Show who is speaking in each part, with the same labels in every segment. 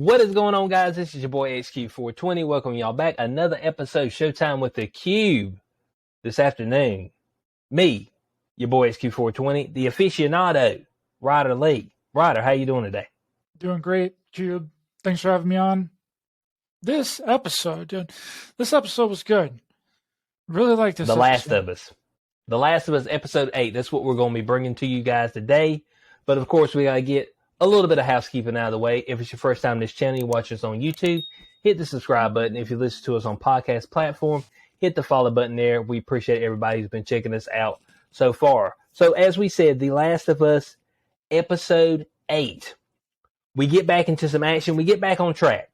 Speaker 1: What is going on, guys? This is your boy HQ420. Welcome y'all back. Another episode, Showtime with the Cube this afternoon. Me, your boy HQ420, the aficionado, Ryder Lee. Ryder, how you doing today?
Speaker 2: Doing great, Cube. Thanks for having me on. This episode was good. Really like this
Speaker 1: The
Speaker 2: episode.
Speaker 1: Last of Us. The Last of Us, episode 8. That's what we're going to be bringing to you guys today. But, of course, we got to get a little bit of housekeeping out of the way. If it's your first time on this channel, you watch us on YouTube, hit the subscribe button. If you listen to us on podcast platform, hit the follow button there. We appreciate everybody who's been checking us out so far. So as we said, The Last of Us, episode 8. We get back into some action. We get back on track.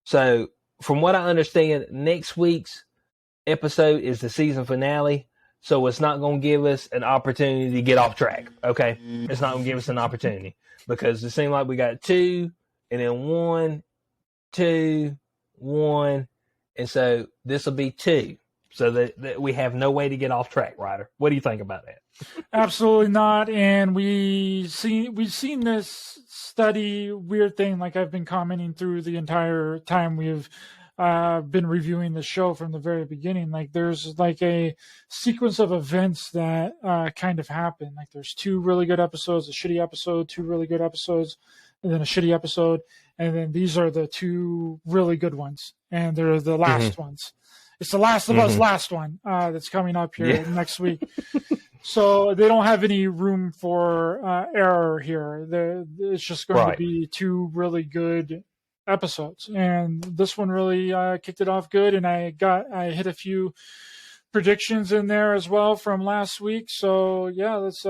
Speaker 1: So from what I understand, next week's episode is the season finale. So it's not going to give us an opportunity to get off track, okay? It's not going to give us an opportunity because it seemed like we got 2 and then 1, 2, 1. And so this will be 2 so that we have no way to get off track, Ryder. What do you think about that?
Speaker 2: Absolutely not. And we've seen this steady weird thing like I've been commenting through the entire time we've been reviewing the show from the very beginning. Like there's like a sequence of events that kind of happen. Like there's 2 really good episodes, a shitty episode, 2 really good episodes, and then a shitty episode, and then these are the 2 really good ones, and they're the last ones. It's the Last of Us last one that's coming up here next week. So they don't have any room for error here. It's just going to be 2 really good episodes, and this one really kicked it off good, and I hit a few predictions in there as well from last week. So yeah, let's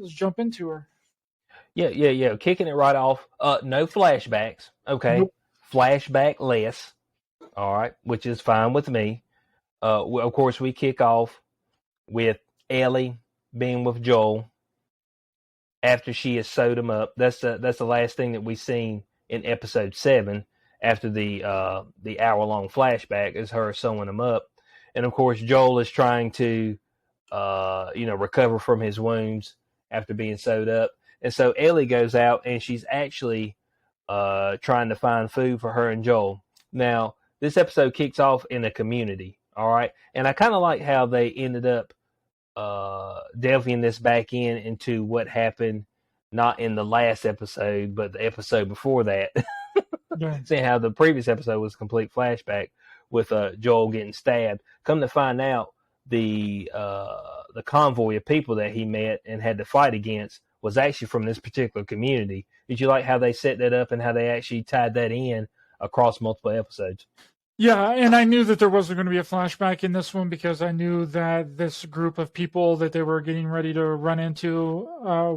Speaker 2: jump into her.
Speaker 1: Yeah. Kicking it right off. No flashbacks. Okay. Nope. Flashback less. All right, which is fine with me. Of course, we kick off with Ellie being with Joel after she has sewed him up. That's the last thing that we've seen in episode 7 after the hour-long flashback is her sewing him up. And of course, Joel is trying to recover from his wounds after being sewed up. And so Ellie goes out and she's actually trying to find food for her and Joel. Now, this episode kicks off in a community, all right? And I kind of like how they ended up delving this back into what happened not in the last episode, but the episode before that. Seeing how the previous episode was a complete flashback with Joel getting stabbed. Come to find out, the convoy of people that he met and had to fight against was actually from this particular community. Did you like how they set that up and how they actually tied that in across multiple episodes?
Speaker 2: Yeah, and I knew that there wasn't going to be a flashback in this one because I knew that this group of people that they were getting ready to run into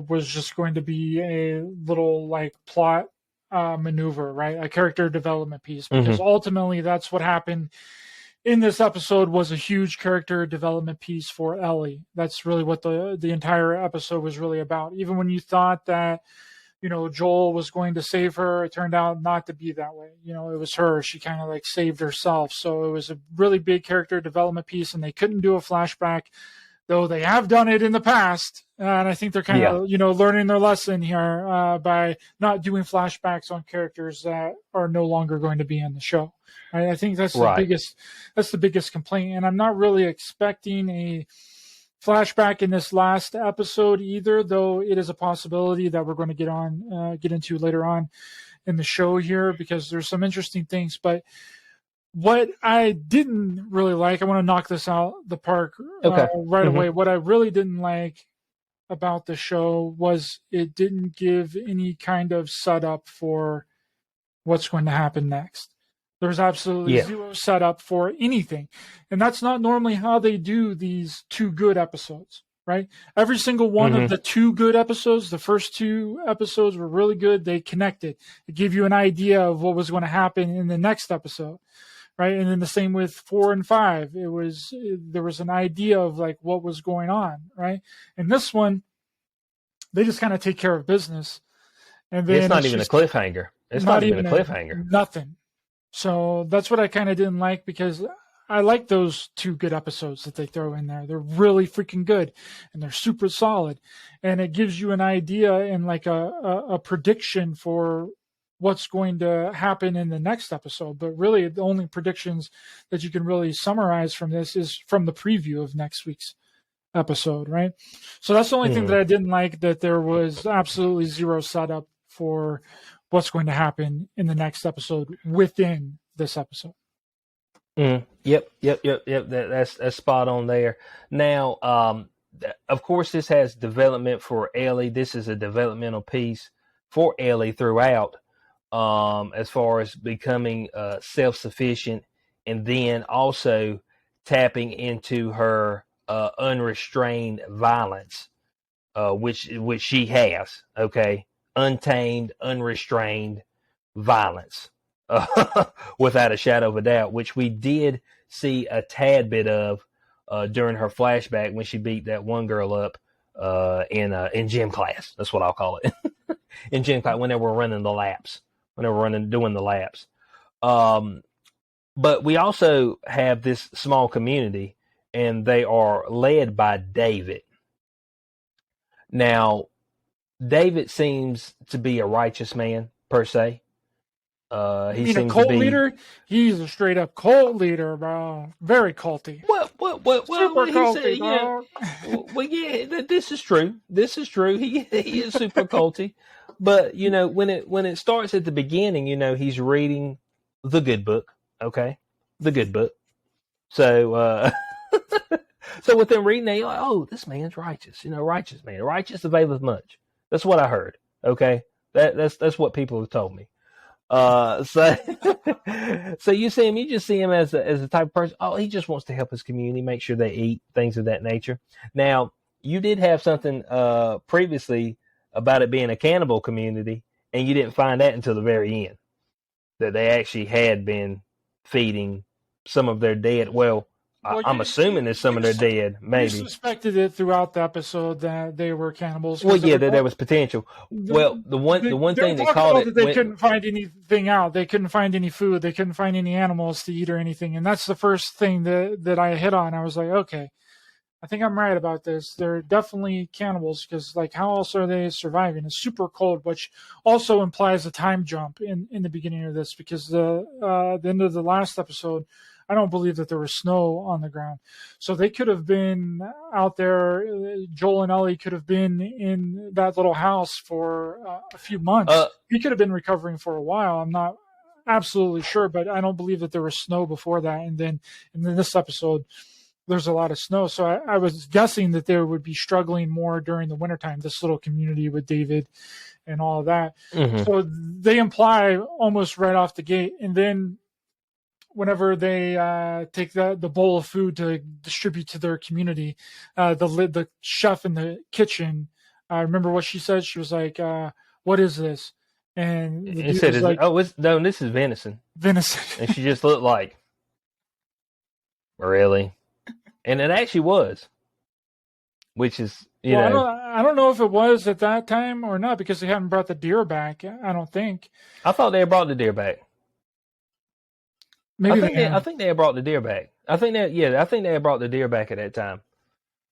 Speaker 2: was just going to be a little like plot maneuver, right? A character development piece, because ultimately that's what happened in this episode was a huge character development piece for Ellie. That's really what the entire episode was really about. Even when you thought that Joel was going to save her, it turned out not to be that way. It was her. She kind of like saved herself. So it was a really big character development piece, and they couldn't do a flashback, though they have done it in the past. And I think they're kind of, learning their lesson here by not doing flashbacks on characters that are no longer going to be in the show. I think that's the biggest complaint. And I'm not really expecting a flashback in this last episode either, though it is a possibility that we're going to get into later on in the show here because there's some interesting things. But what I didn't really like, I want to knock this out the park right away. What I really didn't like about the show was it didn't give any kind of setup for what's going to happen next. There's absolutely zero setup for anything. And that's not normally how they do these 2 good episodes, right? Every single one of the 2 good episodes, the first 2 episodes were really good. They connected. It gave you an idea of what was going to happen in the next episode, right? And then the same with 4 and 5. There was an idea of like what was going on, right? And this one, they just kind of take care of business. And then
Speaker 1: it's not even a cliffhanger. It's not even a cliffhanger.
Speaker 2: Nothing. So that's what I kind of didn't like because I like those 2 good episodes that they throw in there. They're really freaking good, and they're super solid, and it gives you an idea and like a prediction for what's going to happen in the next episode. But really, the only predictions that you can really summarize from this is from the preview of next week's episode, right? So that's the only thing that I didn't like, that there was absolutely zero setup for what's going to happen in the next episode within this episode.
Speaker 1: Yep. That's spot on there. Now, of course, this has development for Ellie. This is a developmental piece for Ellie throughout, as far as becoming self-sufficient, and then also tapping into her unrestrained violence, which she has. Okay, untamed, unrestrained violence. Without a shadow of a doubt, which we did see a tad bit of during her flashback when she beat that one girl up in gym class. That's what I'll call it. In gym class, when they were running the laps, doing the laps. But we also have this small community, and they are led by David. Now, David seems to be a righteous man per se. He seems
Speaker 2: a cult
Speaker 1: to be
Speaker 2: leader. He's a straight up cult leader, bro. Very culty.
Speaker 1: What?
Speaker 2: Super culty, bro.
Speaker 1: Well, yeah, this is true. He is super culty. But when it starts at the beginning, he's reading the good book. Okay, the good book. So so with them reading that, you're like, oh, this man's righteous. Righteous man, righteous availeth much. That's what I heard. Okay, that's what people have told me. So you see him, you just see him as a type of person. Oh, he just wants to help his community, make sure they eat, things of that nature. Now, you did have something previously about it being a cannibal community, and you didn't find that until the very end, that they actually had been feeding some of their dead. Well, I'm assuming there's some of their dead, maybe.
Speaker 2: You suspected it throughout the episode that they were cannibals.
Speaker 1: Well, yeah, there was potential. The one thing that called it,
Speaker 2: they couldn't find anything out. They couldn't find any food. They couldn't find any animals to eat or anything. And that's the first thing that I hit on. I was like, okay, I think I'm right about this. They're definitely cannibals, because like, how else are they surviving? It's super cold, which also implies a time jump in the beginning of this, because the end of the last episode, I don't believe that there was snow on the ground. So they could have been out there. Joel and Ellie could have been in that little house for a few months. He could have been recovering for a while. I'm not absolutely sure, but I don't believe that there was snow before that. And then in this episode, there's a lot of snow. So I was guessing that they would be struggling more during the wintertime, this little community with David and all of that. Mm-hmm. So they imply almost right off the gate. And then whenever they take the bowl of food to distribute to their community, the chef in the kitchen, I remember what she said. She was like, what is this? And
Speaker 1: he said, like, no, this is venison.
Speaker 2: Venison.
Speaker 1: And she just looked like, really? And it actually was, which is, you know.
Speaker 2: I don't know if it was at that time or not, because they haven't brought the deer back. I don't think.
Speaker 1: I thought they had brought the deer back.
Speaker 2: Maybe
Speaker 1: I think they had brought the deer back. I think they had brought the deer back at that time.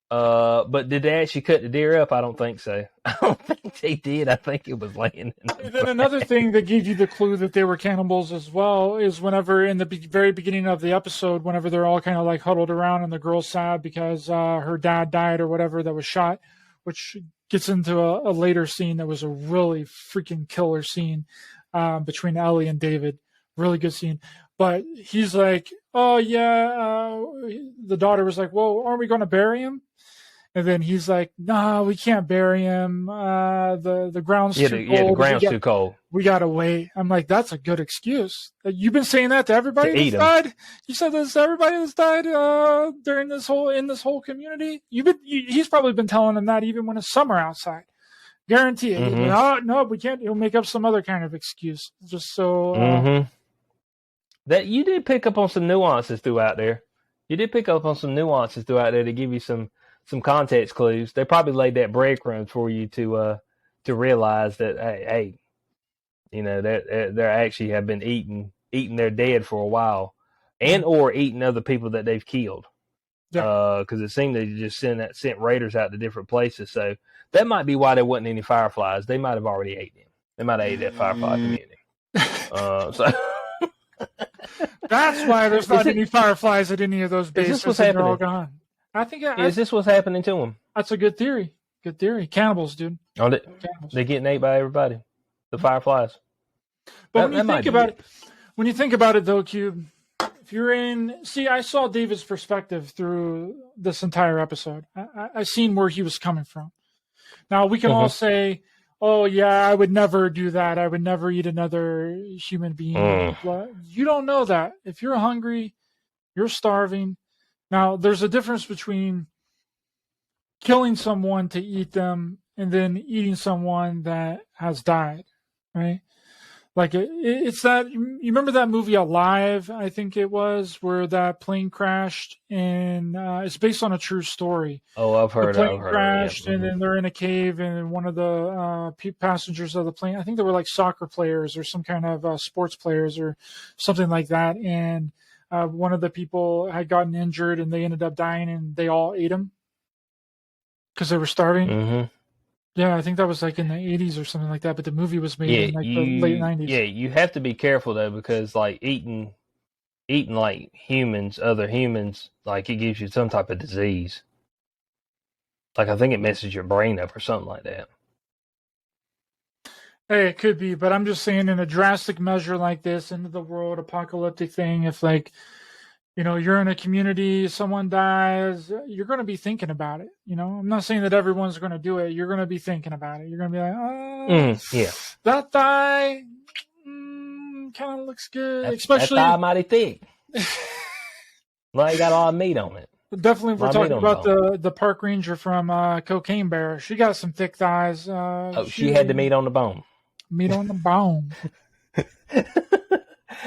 Speaker 1: But did they actually cut the deer up? I don't think so. I don't think they did. I think it was laying.
Speaker 2: And then another thing that gave you the clue that they were cannibals as well is whenever in the very beginning of the episode, whenever they're all kind of like huddled around and the girl's sad because her dad died or whatever, that was shot, which gets into a later scene that was a really freaking killer scene between Ellie and David. Really good scene. But he's like, oh, yeah. The daughter was like, well, aren't we going to bury him? And then he's like, no, we can't bury him. The ground's too cold.
Speaker 1: Yeah, the ground's too cold.
Speaker 2: We got to wait. I'm like, that's a good excuse. You've been saying that to everybody that's died? You said this to everybody that's died during this whole community? He's probably been telling them that even when it's summer outside. Guarantee it.
Speaker 1: Mm-hmm.
Speaker 2: Oh, no, we can't. He'll make up some other kind of excuse. Just so...
Speaker 1: mm-hmm. That you did pick up on some nuances throughout there. You did pick up on some nuances throughout there to give you some context clues. They probably laid that breadcrumb for you to realize that hey, you know, that they actually have been eating their dead for a while, and or eating other people that they've killed.
Speaker 2: Yeah.
Speaker 1: Because it seemed they just sent raiders out to different places. So that might be why there wasn't any fireflies. They might have already ate them. They might have ate that firefly community. So
Speaker 2: that's why there's not any fireflies at any of those bases. Is this what's happening? They're all gone. I think.
Speaker 1: Is this what's happening to them?
Speaker 2: That's a good theory. Good theory. Cannibals, dude.
Speaker 1: Oh, they're getting ate by everybody. The fireflies.
Speaker 2: But when you think about it, though, Cube, if you're in, see, I saw David's perspective through this entire episode. I seen where he was coming from. Now we can all say, "Oh yeah, I would never do that. I would never eat another human being." You don't know that. If you're hungry, you're starving. Now there's a difference between killing someone to eat them and then eating someone that has died, right? Like it's that, you remember that movie Alive, I think it was, where that plane crashed, and it's based on a true story.
Speaker 1: Oh, I've heard.
Speaker 2: The plane crashed, and then they're in a cave, and one of the passengers of the plane, I think they were like soccer players or some kind of sports players or something like that, and one of the people had gotten injured, and they ended up dying, and they all ate him because they were starving.
Speaker 1: Mm-hmm.
Speaker 2: Yeah, I think that was like in the 80s or something like that, but the movie was made in like the late 90s.
Speaker 1: Yeah, you have to be careful though, because like eating like humans, other humans, like it gives you some type of disease. Like I think it messes your brain up or something like that.
Speaker 2: Hey, it could be, but I'm just saying in a drastic measure like this, into the world apocalyptic thing, if like, you know, you're in a community, someone dies, you're going to be thinking about it. You know, I'm not saying that everyone's going to do it. You're going to be thinking about it. You're going to be like, that thigh kind of looks good. Especially
Speaker 1: that thigh mighty thick. Well, you got all meat on it.
Speaker 2: Definitely, if we're talking about the park ranger from Cocaine Bear, she got some thick thighs.
Speaker 1: She had the meat on the bone.
Speaker 2: Meat on the bone.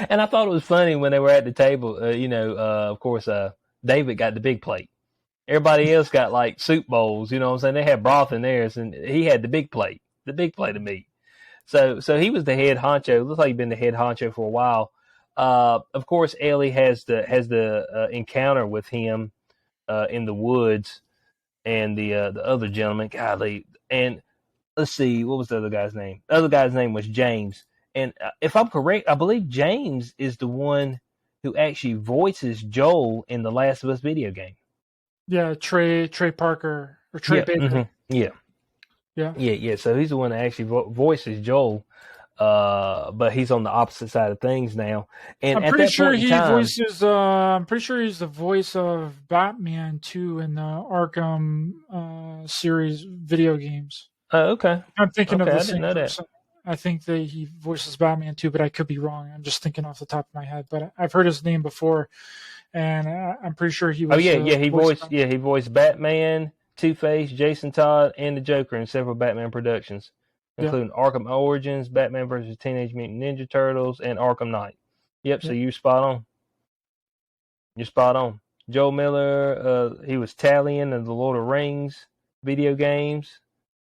Speaker 1: And I thought it was funny when they were at the table, of course, David got the big plate. Everybody else got like soup bowls, you know what I'm saying? They had broth in theirs, and he had the big plate of meat. So he was the head honcho. Looks like he'd been the head honcho for a while. Of course, Ellie has the encounter with him in the woods, and the other gentleman, golly, and let's see, what was the other guy's name? The other guy's name was James. And if I'm correct, I believe James is the one who actually voices Joel in the Last of Us video game.
Speaker 2: Yeah, Trey Parker or Trey Baker.
Speaker 1: Mm-hmm. Yeah. So he's the one that actually voices Joel, but he's on the opposite side of things now. And
Speaker 2: I'm pretty sure he voices. I'm pretty sure he's the voice of Batman too in the Arkham series video games.
Speaker 1: Oh, okay.
Speaker 2: I'm thinking of the same
Speaker 1: person.
Speaker 2: That. I think that he voices Batman too, but I could be wrong. I'm just thinking off the top of my head, but I've heard his name before, and I'm pretty sure he was.
Speaker 1: He voiced Batman, Two-Face, Jason Todd, and the Joker in several Batman productions, including Arkham Origins, Batman vs. Teenage Mutant Ninja Turtles, and Arkham Knight. Yep. So you're spot on. You're spot on. Joel Miller, he was Talion in the Lord of the Rings video games.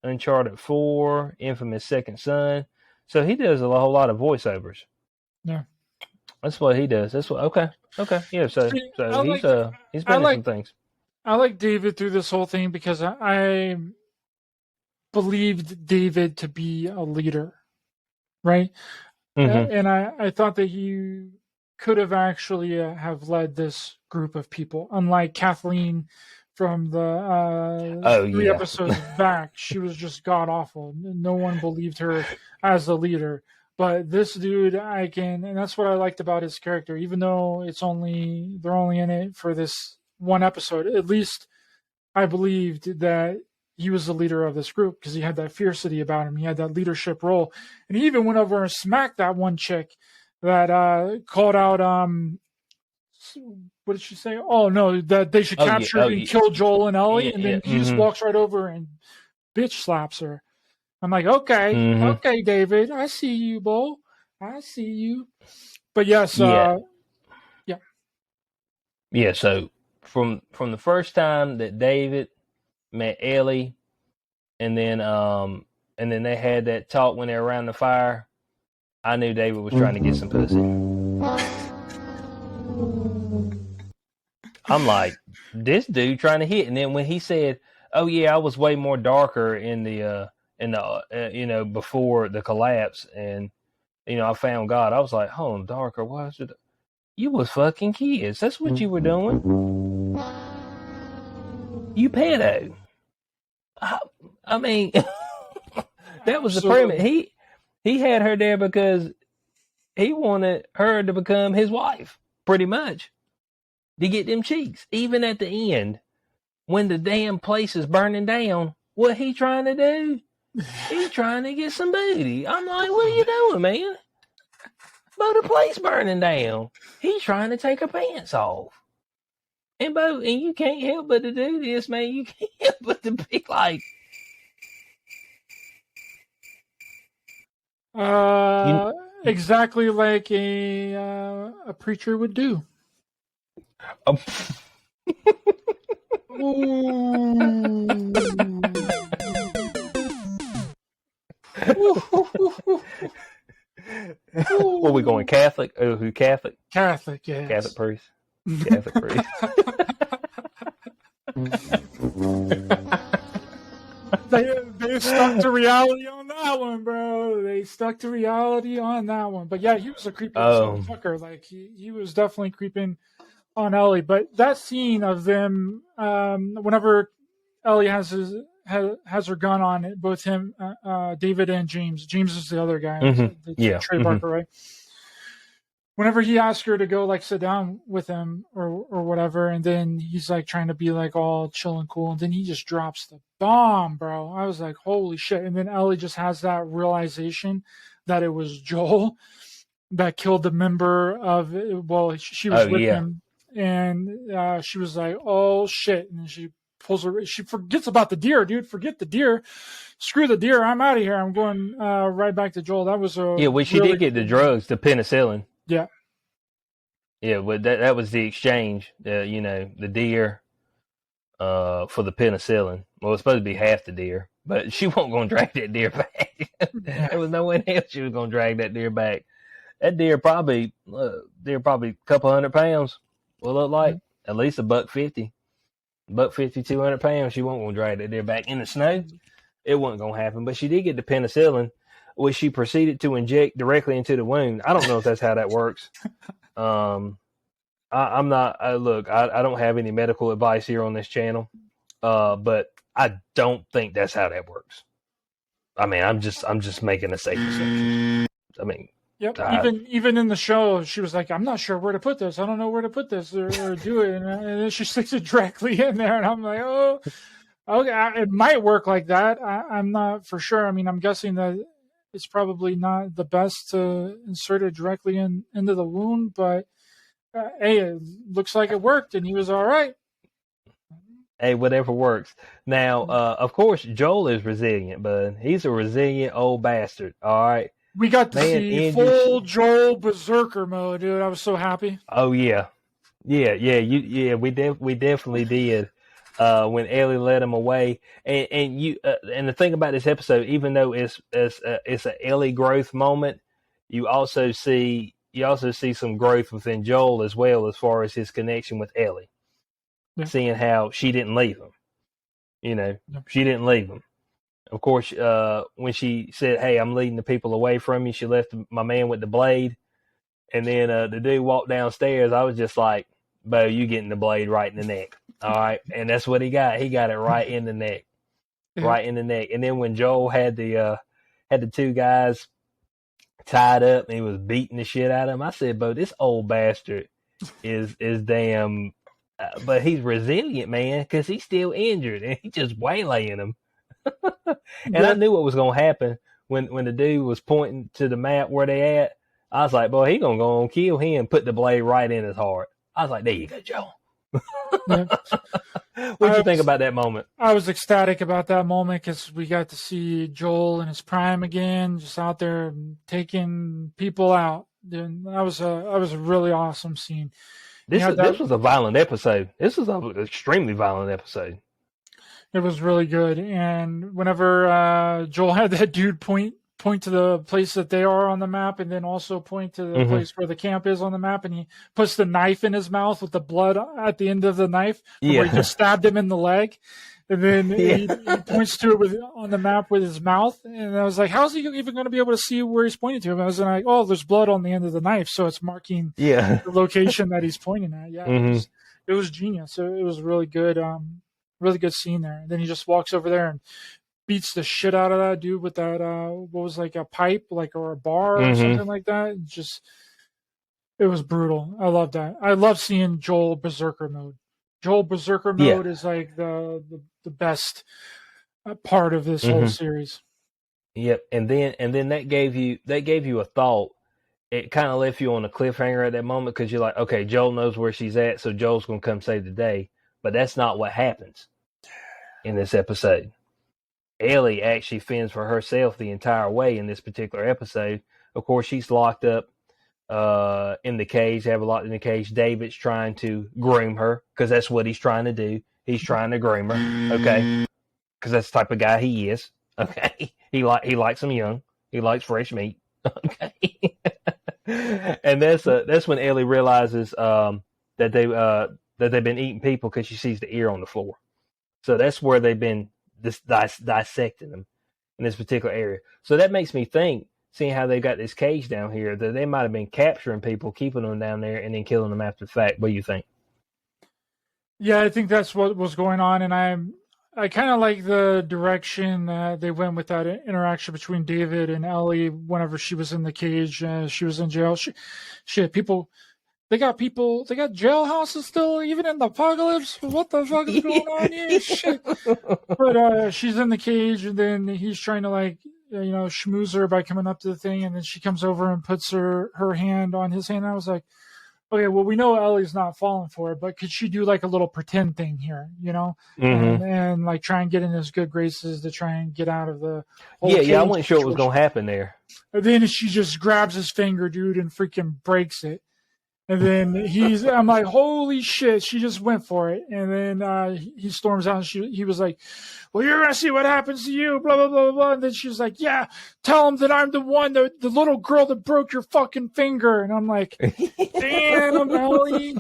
Speaker 1: Uncharted 4, Infamous Second Son. So he does a whole lot of voiceovers.
Speaker 2: Yeah.
Speaker 1: That's what he does. That's what okay. Yeah, so he's been in some things.
Speaker 2: I like David through this whole thing because I believed David to be a leader. Right? Mm-hmm. And I thought that he could have actually have led this group of people, unlike Kathleen from the 3 episodes back. She was just god awful. No one believed her as the leader. But this dude, and that's what I liked about his character. Even though they're only in it for this one episode, at least I believed that he was the leader of this group because he had that fiercity about him. He had that leadership role. And he even went over and smacked that one chick that called out what did she say? Oh no, that they should capture and kill Joel and Ellie, and then he just walks right over and bitch slaps her. I'm like, okay, David, I see you, Bo. I see you. But yes,
Speaker 1: yeah. So from the first time that David met Ellie, and then they had that talk when they were around the fire, I knew David was trying to get some pussy. I'm like, this dude trying to hit. And then when he said, "Oh yeah, I was way more darker in the before the collapse, and I found God," I was like, "Hold on, darker? Why is it?" You was fucking kids. That's what you were doing. You pedo. I mean, that was the premise. He had her there because he wanted her to become his wife, pretty much, to get them cheeks. Even at the end, when the damn place is burning down, what he trying to do? He trying to get some booty. I'm like, what are you doing, man? But the place burning down. He trying to take her pants off. And you can't help but to do this, man. You can't help but to be like,
Speaker 2: exactly like a preacher would do.
Speaker 1: What we going, Catholic? Oh, who Catholic?
Speaker 2: Catholic, yes.
Speaker 1: Catholic priest. Catholic priest.
Speaker 2: They stuck to reality on that one, bro. They stuck to reality on that one. But yeah, he was a creepy fucker. Like he was definitely creeping on Ellie. But that scene of them, whenever Ellie has her gun on it, both him, David and James. James is the other guy.
Speaker 1: Mm-hmm.
Speaker 2: Trey Barker, right? Whenever he asked her to go like sit down with him or whatever, and then he's like trying to be like all chill and cool, and then he just drops the bomb, bro. I was like, holy shit. And then Ellie just has that realization that it was Joel that killed the member of, well, she was with him, and she was like, oh shit. And then she forgets about the deer, dude. Forget the deer. Screw the deer. I'm out of here. I'm going right back to Joel. That was
Speaker 1: she did get the drugs, the penicillin.
Speaker 2: Yeah.
Speaker 1: Yeah, but that was the exchange. The deer for the penicillin. Well, it's supposed to be half the deer, but she wasn't going to drag that deer back. There was no one else she was going to drag that deer back. That deer probably a couple 100 pounds. Will look like at least $150, 200 pounds. She wasn't going to drag that deer back in the snow. It wasn't going to happen. But she did get the penicillin, which she proceeded to inject directly into the wound. I don't know if that's how that works. I'm not. Look, I don't have any medical advice here on this channel, but I don't think that's how that works. I mean, I'm just making a safe assumption. I mean,
Speaker 2: yep. Even in the show, she was like, "I'm not sure where to put this. I don't know where to put this or do it," and then she sticks it directly in there, and I'm like, "Oh, okay, it might work like that. I'm not for sure. I mean, I'm guessing that it's probably not the best to insert it directly into the wound, but hey, it looks like it worked, and he was all right."
Speaker 1: Hey, whatever works. Now, of course, Joel is resilient, but he's a resilient old bastard. All right.
Speaker 2: We got to see full Joel berserker mode, dude. I was so happy.
Speaker 1: Oh yeah. We definitely did. When Ellie led him away, and the thing about this episode, even though it's an Ellie growth moment, you also see some growth within Joel as well, as far as his connection with Ellie. Yeah. Seeing how she didn't leave him, she didn't leave him. Of course, when she said, "Hey, I'm leading the people away from you," she left my man with the blade, and then the dude walked downstairs. I was just like, "Bo, you getting the blade right in the neck." All right. And that's what he got. He got it right in the neck. Right in the neck. And then when Joel had the two guys tied up and he was beating the shit out of him, I said, "Bo, this old bastard is damn," but he's resilient, man, because he's still injured and he's just waylaying him. And I knew what was going to happen when the dude was pointing to the map where they at. I was like, "Boy, he going to go and kill him, put the blade right in his heart." I was like, "There you go, Joel." Yeah. What did you think about that moment?
Speaker 2: I was ecstatic about that moment because we got to see Joel in his prime again, just out there taking people out. And that was a really awesome scene.
Speaker 1: This was a violent episode. This was an extremely violent episode.
Speaker 2: It was really good. And whenever Joel had that dude point point to the place that they are on the map, and then also point to the place where the camp is on the map, and he puts the knife in his mouth with the blood at the end of the knife from where he just stabbed him in the leg. And then he points to it on the map with his mouth. And I was like, how's he even going to be able to see where he's pointing to? And I was like, oh, there's blood on the end of the knife. So it's marking the location that he's pointing at. Yeah, it was genius. It was really good scene there. And then he just walks over there and beats the shit out of that dude with that, what was like a pipe, or a bar or something like that. It was brutal. I love that. I love seeing Joel Berserker mode. Joel Berserker mode is like the best part of this whole series.
Speaker 1: Yep, and then that gave you a thought. It kind of left you on a cliffhanger at that moment because you're like, okay, Joel knows where she's at, so Joel's gonna come save the day. But that's not what happens in this episode. Ellie actually fends for herself the entire way in this particular episode. Of course, she's locked up in the cage. They have her locked in the cage. David's trying to groom her because that's what he's trying to do. He's trying to groom her, okay? Because that's the type of guy he is, okay? He likes them young. He likes fresh meat, okay? And that's when Ellie realizes that they've been eating people because she sees the ear on the floor. So that's where they've been dissecting them in this particular area. So that makes me think, seeing how they got this cage down here, that they might have been capturing people, keeping them down there, and then killing them after the fact. What do you think?
Speaker 2: Yeah, I think that's what was going on, and I kind of like the direction that they went with that interaction between David and Ellie whenever she was in the cage. She was in jail. They got jailhouses still, even in the apocalypse. What the fuck is going on here? Shit. But she's in the cage, and then he's trying to schmooze her by coming up to the thing, and then she comes over and puts her hand on his hand. And I was like, okay, well, we know Ellie's not falling for it, but could she do like a little pretend thing here, and like try and get in his good graces to try and get out of the whole
Speaker 1: I wasn't sure what was going to happen there.
Speaker 2: And then she just grabs his finger, dude, and freaking breaks it. And then I'm like, holy shit, she just went for it. And then he storms out, and he was like, well, you're going to see what happens to you, blah, blah, blah, blah. And then she was like, yeah, tell him that I'm the one, the little girl that broke your fucking finger. And I'm like, damn, Ellie,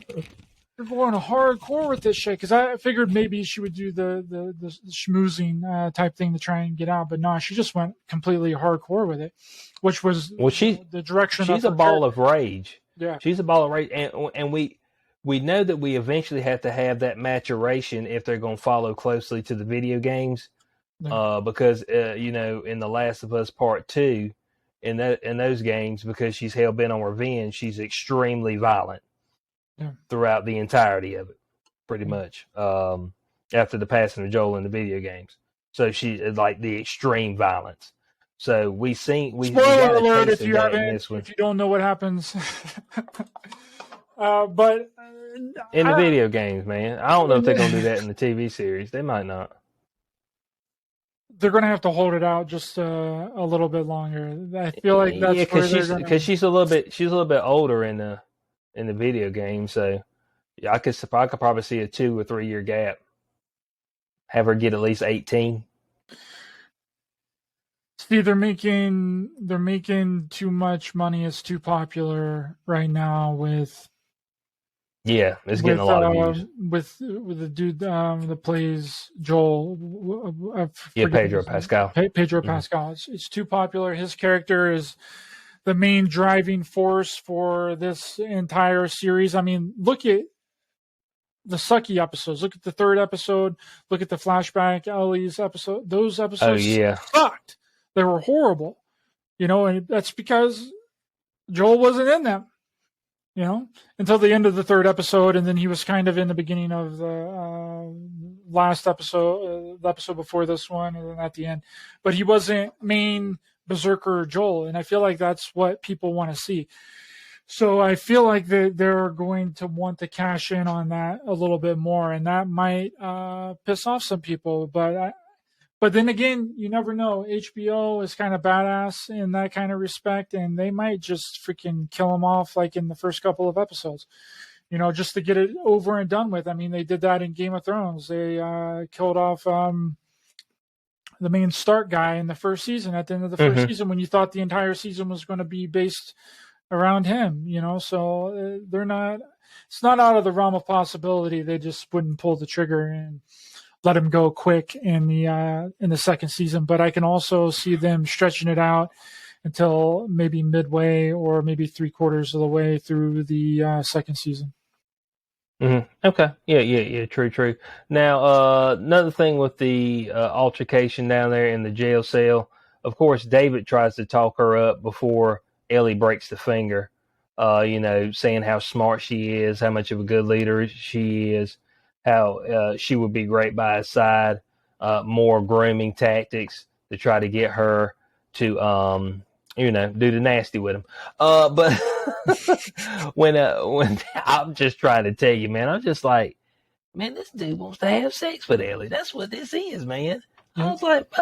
Speaker 2: you're going hardcore with this shit. Because I figured maybe she would do the schmoozing type thing to try and get out. But no, she just went completely hardcore with it, which was the direction
Speaker 1: she's a ball of rage.
Speaker 2: Yeah,
Speaker 1: she's a ball of rage, and we know that we eventually have to have that maturation if they're going to follow closely to the video games, because in The Last of Us Part 2, in those games, because she's hell bent on revenge, she's extremely violent throughout the entirety of it, pretty much. After the passing of Joel in the video games, so she is like the extreme violence. So spoiler
Speaker 2: alert if you don't know what happens. But
Speaker 1: in the video games, man, I don't know if they're gonna do that in the TV series. They might not.
Speaker 2: They're gonna have to hold it out just a little bit longer. I feel like that's
Speaker 1: because she's a little bit older in the video game. So I could probably see a 2 or 3 year gap. Have her get at least 18.
Speaker 2: See, they're making too much money. It's too popular right now with.
Speaker 1: Yeah, it's getting a lot of views.
Speaker 2: With the dude that plays Joel.
Speaker 1: Pedro Pascal.
Speaker 2: Pedro Pascal. It's too popular. His character is the main driving force for this entire series. I mean, look at the sucky episodes. Look at the 3rd episode. Look at the flashback Ellie's episode. Those episodes sucked. They were horrible, and that's because Joel wasn't in them, until the end of the 3rd episode. And then he was kind of in the beginning of the last episode, the episode before this one, and then at the end. But he wasn't main Berserker Joel, and I feel like that's what people want to see. So I feel like they're going to want to cash in on that a little bit more, and that might piss off some people. But then again, you never know. HBO is kind of badass in that kind of respect, and they might just freaking kill him off like in the first couple of episodes, just to get it over and done with. I mean, they did that in Game of Thrones. They killed off the main start guy in the first season. At the end of the first season, when you thought the entire season was going to be based around him, so they're not. It's not out of the realm of possibility. They just wouldn't pull the trigger and let him go quick in the second season. But I can also see them stretching it out until maybe midway or maybe 3/4 of the way through the second season.
Speaker 1: Mm-hmm. Okay. Yeah. True. Now, another thing with the altercation down there in the jail cell, of course, David tries to talk her up before Ellie breaks the finger. Saying how smart she is, how much of a good leader she is, how she would be great by his side. More grooming tactics to try to get her to do the nasty with him. But when I'm just trying to tell you, man, I'm just like, man, this dude wants to have sex with Ellie. That's what this is, man. I was like,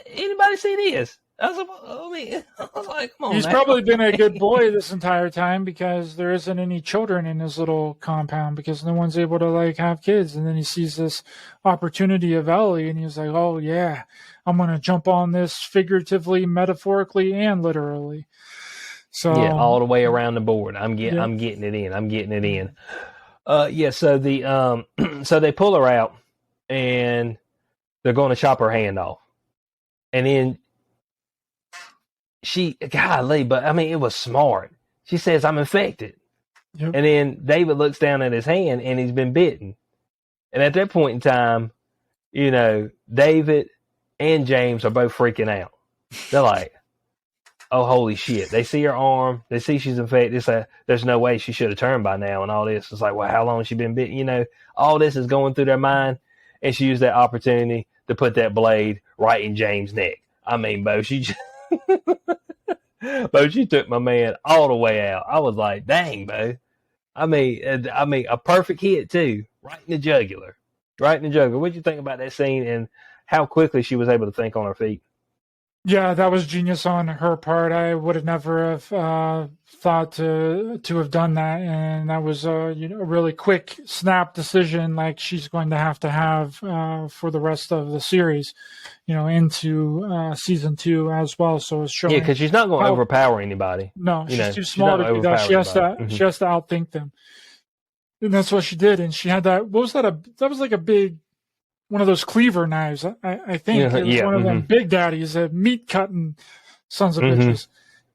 Speaker 1: anybody see this? I was like, come on.
Speaker 2: He's probably been a good boy this entire time because there isn't any children in his little compound because no one's able to have kids. And then he sees this opportunity of Ellie and he's like, oh yeah, I'm going to jump on this figuratively, metaphorically, and literally. So
Speaker 1: yeah, all the way around the board. I'm getting it in. So the so they pull her out and they're going to chop her hand off. And then it was smart. She says, I'm infected. Yep. And then David looks down at his hand and he's been bitten. And at that point in time, David and James are both freaking out. They're like, oh, holy shit. They see her arm. They see she's infected. There's no way she should have turned by now and all this. It's like, well, how long has she been bitten? All this is going through their mind. And she used that opportunity to put that blade right in James' neck. I mean, Bo, she took my man all the way out. I was like, dang, Bo. I mean, a perfect hit, too. Right in the jugular. What'd you think about that scene and how quickly she was able to think on her feet?
Speaker 2: Yeah, that was genius on her part. I would have never have thought to have done that, and that was a really quick snap decision, like she's going to have for the rest of the series, into season 2 as well. So it's showing.
Speaker 1: Yeah, because she's not going to overpower anybody.
Speaker 2: No, she's too small to do that. She has to. She has to outthink them, and that's what she did. And she had that. What was that? That was like a big. One of those cleaver knives, I think. It was one of them big daddies, meat cutting sons of bitches.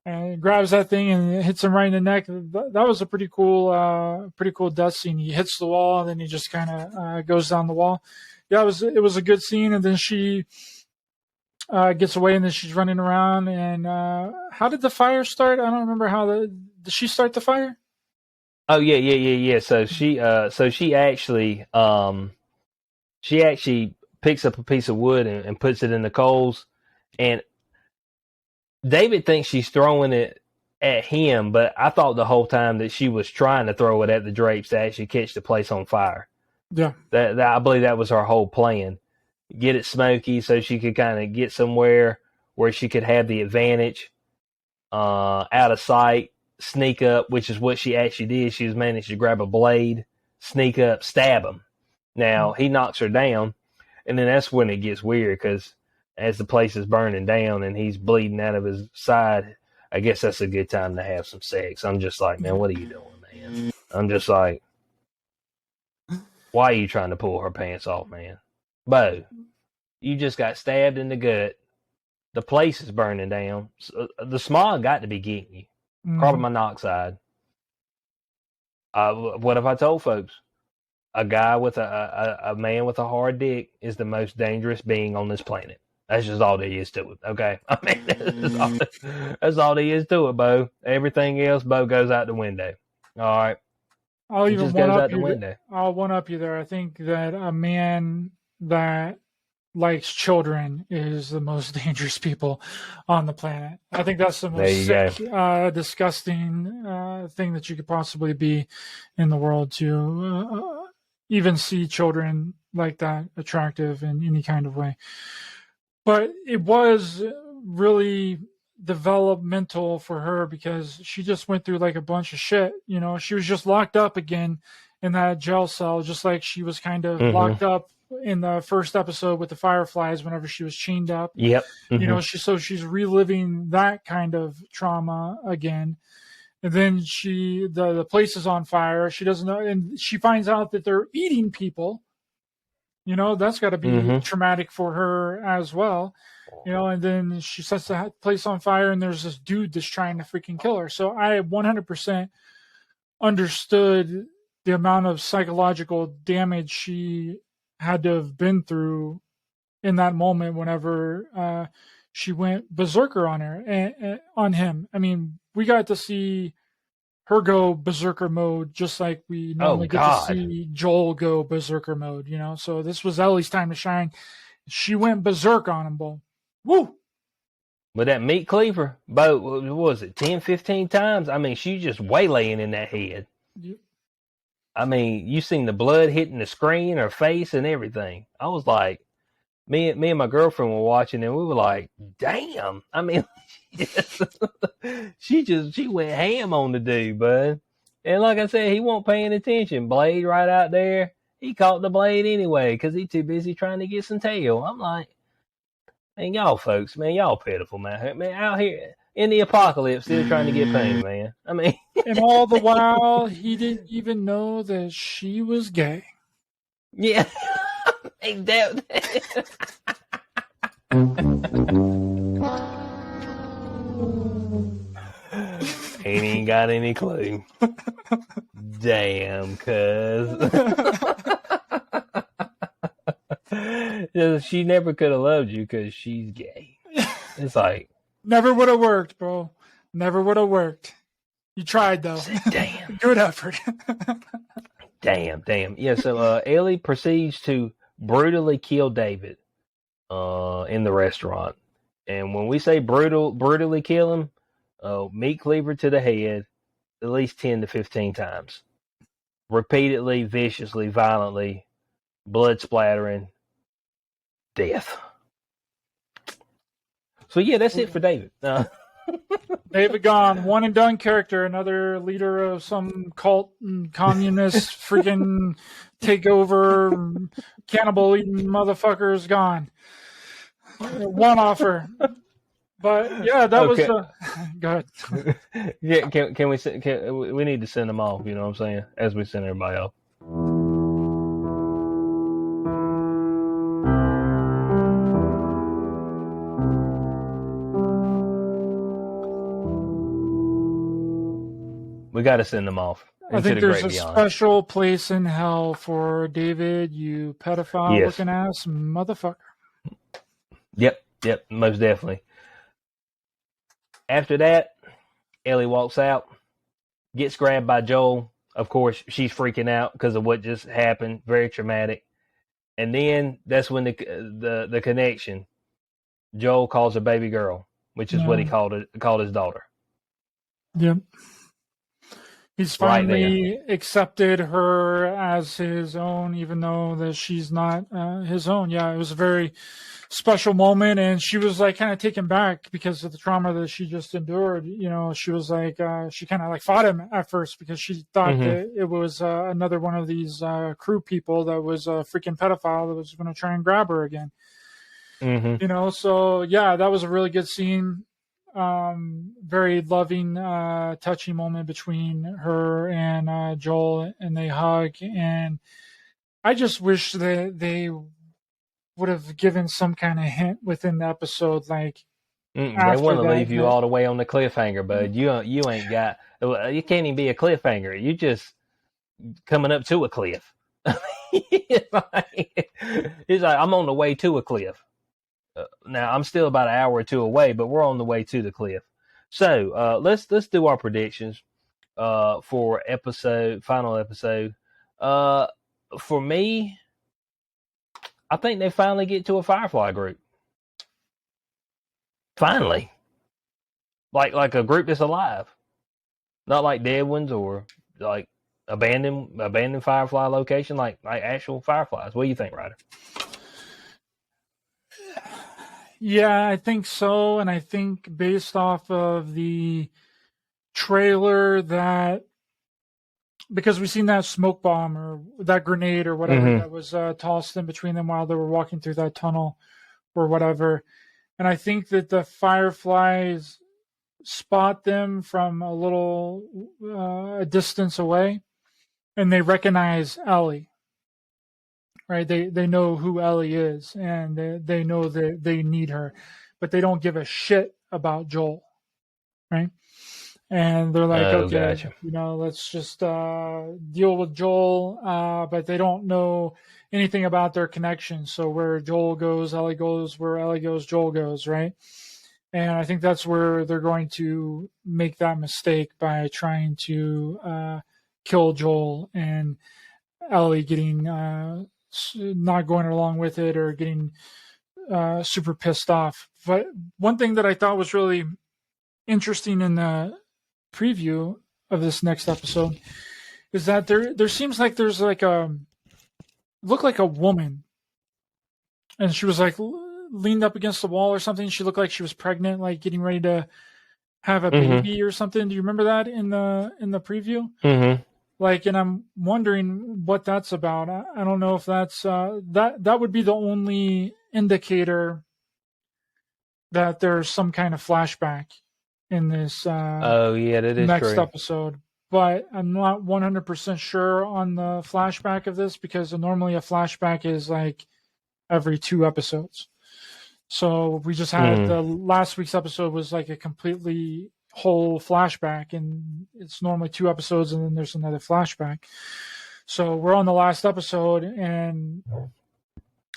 Speaker 2: And he grabs that thing and it hits him right in the neck. That was a pretty cool death scene. He hits the wall and then he just kind of goes down the wall. Yeah, it was a good scene. And then she gets away and then she's running around. And how did the fire start? I don't remember did she start the fire?
Speaker 1: Oh yeah. So she actually. She actually picks up a piece of wood and puts it in the coals. And David thinks she's throwing it at him, but I thought the whole time that she was trying to throw it at the drapes to actually catch the place on fire.
Speaker 2: Yeah.
Speaker 1: That I believe that was her whole plan. Get it smoky so she could kind of get somewhere where she could have the advantage out of sight, sneak up, which is what she actually did. She was managed to grab a blade, sneak up, stab him. Now, he knocks her down, and then that's when it gets weird because as the place is burning down and he's bleeding out of his side, I guess that's a good time to have some sex. I'm just like, man, what are you doing, man? I'm just like, why are you trying to pull her pants off, man? Bo, you just got stabbed in the gut. The place is burning down. So the smog got to be getting you. Carbon monoxide. What have I told folks? A guy with a man with a hard dick is the most dangerous being on this planet. That's just all there is to it. Okay, I mean that's all there is to it, Bo. Everything else, Bo, goes out the window. All right,
Speaker 2: I'll one up you there. I think that a man that likes children is the most dangerous people on the planet. I think that's the most sick, disgusting thing that you could possibly be in the world to. Even see children like that attractive in any kind of way. But it was really developmental for her because she just went through like a bunch of shit. You know, she was just locked up again in that jail cell, just like she was kind of locked up in the first episode with the Fireflies whenever she was chained up.
Speaker 1: Yep.
Speaker 2: You know, she's reliving that kind of trauma again. And then the place is on fire. She doesn't know, and she finds out that they're eating people. You know, that's got to be traumatic for her as well. You know, and then she sets the place on fire, and there's this dude that's trying to freaking kill her. So I 100% understood the amount of psychological damage she had to have been through in that moment whenever she went berserker on her on him. I mean, we got to see her go berserker mode just like we normally get to see Joel go berserker mode, you know. So this was Ellie's time to shine. She went berserk on him, boy. Woo!
Speaker 1: With that meat cleaver, what was it, 10, 15 times? I mean, she just waylaying in that head.
Speaker 2: Yep.
Speaker 1: I mean, you seen the blood hitting the screen, her face, and everything. I was like, me and my girlfriend were watching, and we were like, damn. I mean, she went ham on the dude, bud. And like I said, he wasn't paying attention. Blade right out there. He caught the blade anyway because he too busy trying to get some tail. I'm like, man, y'all folks, man, y'all pitiful, man. Man, out here in the apocalypse still trying to get paid, man. I mean.
Speaker 2: And all the while, he didn't even know that she was gay.
Speaker 1: Yeah. Ain't even got any clue. Damn, cuz. She never could have loved you because she's gay. It's like.
Speaker 2: Never would have worked, bro. Never would have worked. You tried, though.
Speaker 1: Damn.
Speaker 2: Good effort.
Speaker 1: Damn. Yeah, so Ellie proceeds to brutally kill David in the restaurant. And when we say brutally kill him, meat cleaver to the head at least 10 to 15 times. Repeatedly, viciously, violently, blood splattering, death. So yeah, that's it for David.
Speaker 2: David gone, one and done character, another leader of some cult and communist freaking takeover, cannibal eating motherfuckers gone. One offer. But yeah, that was go ahead.
Speaker 1: Yeah, can we need to send them off, you know what I'm saying? As we send everybody off. We got to send them off.
Speaker 2: I think there's a special place in hell for David, you pedophile looking ass motherfucker.
Speaker 1: Yep, most definitely. After that, Ellie walks out, gets grabbed by Joel. Of course, she's freaking out because of what just happened. Very traumatic. And then that's when the connection. Joel calls her baby girl, which is what he called his daughter.
Speaker 2: Yep. He's finally accepted her as his own, even though that she's not his own. Yeah, it was a very special moment, and she was like kind of taken back because of the trauma that she just endured. You know, she was like, she kind of like fought him at first because she thought that it was another one of these crew people that was a freaking pedophile that was going to try and grab her again. You know, so yeah, that was a really good scene. Very loving, touching moment between her and Joel, and they hug. And I just wish that they would have given some kind of hint within the episode, like
Speaker 1: they want to leave you all the way on the cliffhanger, bud. You ain't got. You can't even be a cliffhanger. You just coming up to a cliff. It's like I'm on the way to a cliff. Now I'm still about an hour or two away, but we're on the way to the cliff. So let's do our predictions for final episode. For me, I think they finally get to a Firefly group. Finally, like a group that's alive, not like dead ones or like abandoned Firefly location, like actual Fireflies. What do you think, Ryder?
Speaker 2: Yeah, I think so. And I think based off of the trailer that, because we've seen that smoke bomb or that grenade or whatever that was tossed in between them while they were walking through that tunnel or whatever. And I think that the Fireflies spot them from a little distance away, and they recognize Ellie. Right? They know who Ellie is, and they know that they need her, but they don't give a shit about Joel. Right? And they're like, okay,
Speaker 1: gotcha.
Speaker 2: Let's just deal with Joel, but they don't know anything about their connection. So where Joel goes, Ellie goes. Where Ellie goes, Joel goes. Right? And I think that's where they're going to make that mistake by trying to kill Joel, and Ellie getting not going along with it or getting super pissed off. But one thing that I thought was really interesting in the preview of this next episode is that there seems like there's like looked like a woman, and she was like leaned up against the wall or something. She looked like she was pregnant, like getting ready to have a baby or something. Do you remember that in the preview?
Speaker 1: Mm-hmm.
Speaker 2: Like, and I'm wondering what that's about. I don't know if that's that would be the only indicator that there's some kind of flashback in this
Speaker 1: Oh yeah, that is
Speaker 2: next
Speaker 1: true.
Speaker 2: episode. But I'm not 100% sure on the flashback of this, because normally a flashback is like every 2 episodes. So we just had the last week's episode was like a completely whole flashback, and it's normally 2 episodes and then there's another flashback. So we're on the last episode,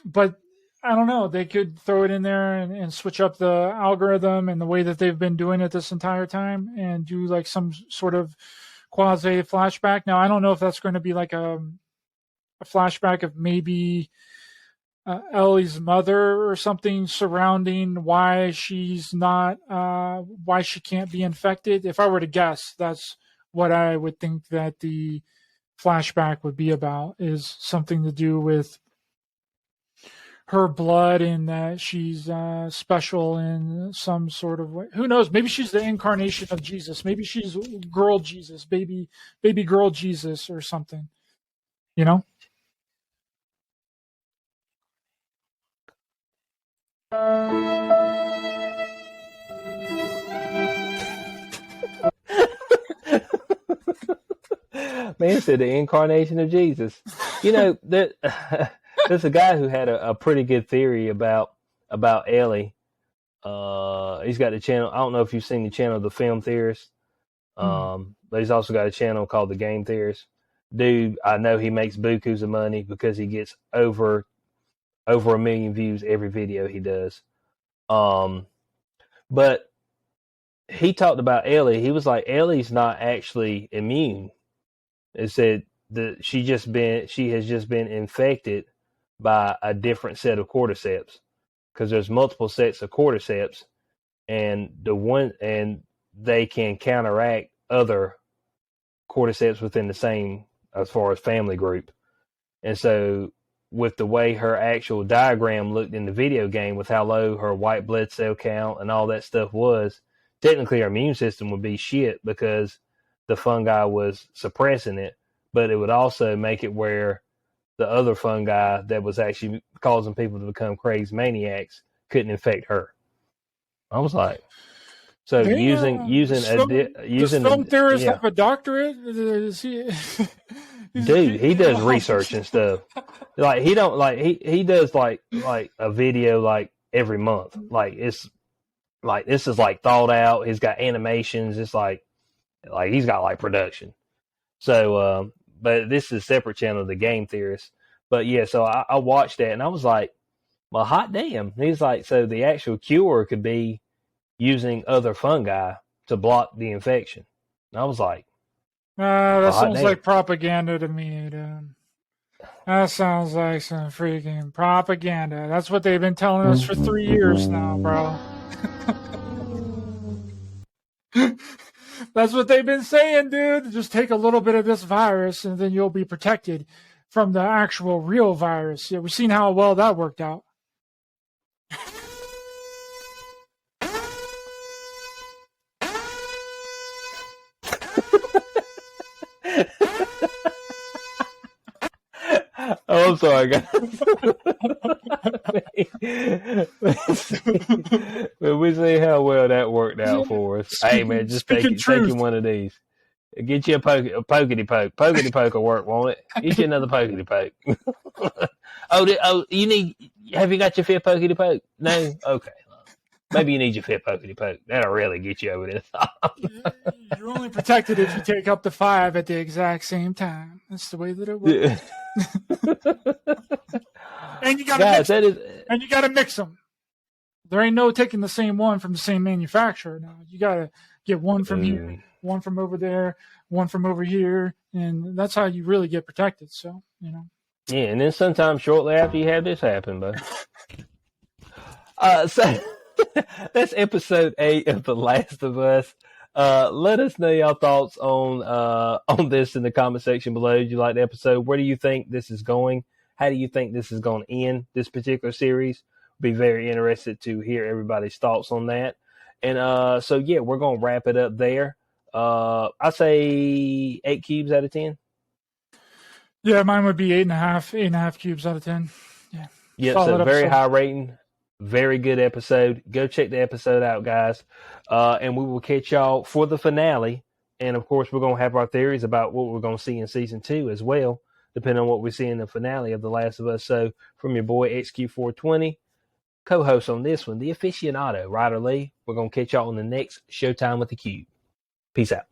Speaker 2: but I don't know, they could throw it in there and switch up the algorithm and the way that they've been doing it this entire time and do like some sort of quasi flashback. Now I don't know if that's going to be like a flashback of maybe Ellie's mother or something surrounding why she's not, why she can't be infected. If I were to guess, that's what I would think that the flashback would be about, is something to do with her blood and that she's special in some sort of way. Who knows? Maybe she's the incarnation of Jesus. Maybe she's girl Jesus, baby girl Jesus or something, you know?
Speaker 1: Man said the incarnation of Jesus. There's a guy who had a pretty good theory about Ellie. He's got the channel. I don't know if you've seen the channel, The Film Theorist. But he's also got a channel called The Game Theorist. Dude, I know he makes bukus of money because he gets over 1 million views every video he does. But he talked about Ellie. He was like, Ellie's not actually immune. It said that she has just been infected by a different set of cordyceps, because there's multiple sets of cordyceps, and they can counteract other cordyceps within the same, as far as family group. And so with the way her actual diagram looked in the video game, with how low her white blood cell count and all that stuff was, technically her immune system would be shit because the fungi was suppressing it, but it would also make it where the other fungi that was actually causing people to become crazy maniacs couldn't infect her. I was like, so using
Speaker 2: film theorists have a doctorate? Is he?
Speaker 1: Dude, he does research and stuff. Like he don't like he does like a video like every month. Like it's like, this is like thought out. He's got animations. It's like he's got like production. So, but this is a separate channel, The Game Theorist. But yeah, so I watched that and I was like, well, hot damn. He's like, so the actual cure could be using other fungi to block the infection. And I was like,
Speaker 2: that sounds like propaganda to me, dude. That sounds like some freaking propaganda. That's what they've been telling us for 3 years now, bro. That's what they've been saying, dude. Just take a little bit of this virus and then you'll be protected from the actual real virus. Yeah, we've seen how well that worked out.
Speaker 1: Oh, I'm sorry, guys. But we see how well that worked out for us. Hey, man, just take you one of these. Get you a pokety poke. Pokety poke will work, won't it? Get you another pokety poke. You need. Have you got your fifth pokety poke? No. Okay. Maybe you need your fifth pokety poke. That'll really get you over this.
Speaker 2: You're only protected if you take up to 5 at the exact same time. That's the way that it works. And you gotta mix them. There ain't no taking the same one from the same manufacturer. Now you gotta get one from here, one from over there, one from over here, and that's how you really get protected. So
Speaker 1: Yeah, and then sometime shortly after you have this happen, bud. So that's episode 8 of The Last of Us. Let us know your thoughts on this in the comment section below. Did you like the episode? Where do you think this is going? How do you think this is going to end, this particular series? Be very interested to hear everybody's thoughts on that. And so yeah, we're going to wrap it up there. I say 8 cubes out of 10.
Speaker 2: Yeah, mine would be 8.5 cubes out of 10. Yeah.
Speaker 1: Yep, so very high rating. Very good episode. Go check the episode out, guys. And we will catch y'all for the finale. And of course, we're going to have our theories about what we're going to see in season 2 as well, depending on what we see in the finale of The Last of Us. So from your boy XQ420, co-host on this one, the aficionado, Ryder Lee. We're going to catch y'all on the next Showtime with the Cube. Peace out.